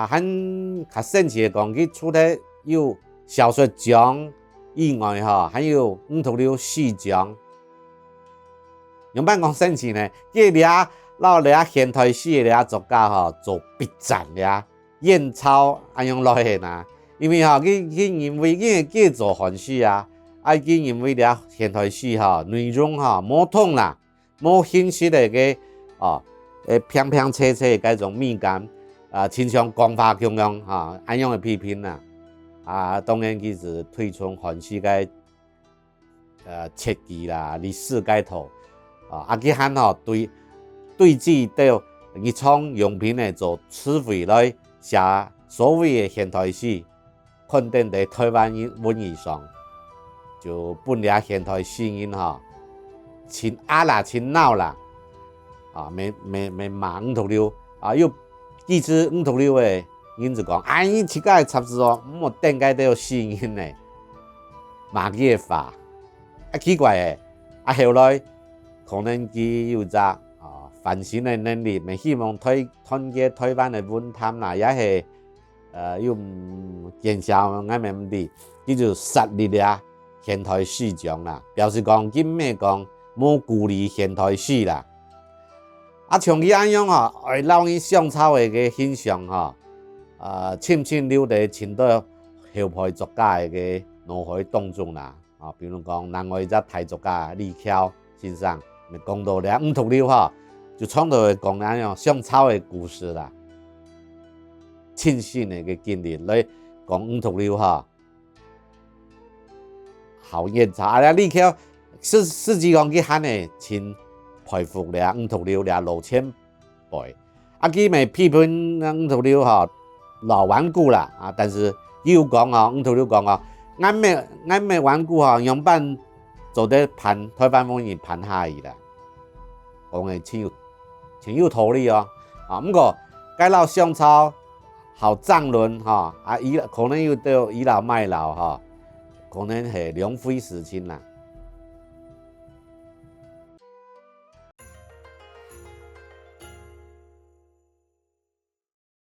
很较神奇的讲，佢除了有小说奖以外，还有526四奖。用办讲神奇呢，佢俩老俩现代史的俩作家做笔战俩验钞安样落去呐？因为佢认为佢嘅做汉史啊，佢认为俩现代史内容无通啦，无现实的个平平切切的嗰种美感亲像光华强强安样的批评啦。当然佢是推崇汉史嘅设计啦、历史改图。佢喊对治到日常用品的做词汇来写所谓的现代史，肯定在台湾文艺上，就本俩现代诗人亲啦亲闹啦，没骂526又支持526的人就讲，伊这个插字我顶解都有诗人呢，骂佢的法，奇怪的，后来。可能佢有只反省的能力，咪希望团结台湾的文坛啦，也是又见效咁样的，佢就设立了现代史奖啦，表示讲佢咩讲冇鼓励现代史啦。像佢安样老人上草的个现象深深留在清代后辈作家的个脑海当中啦。比如讲，另外一只台作家李翘先生。讲到了526就创造讲那样上草的故事啦，亲身的个经历来讲526好验草。你看实际讲佢喊的真佩服了526了老前辈。佢咪批评526老顽固啦但是又讲526讲俺咪顽固样板。做得盘台湾文艺盘下去啦，讲的真有道理不过该老上草好争论可能又到倚老卖老可能是浪费时间啦。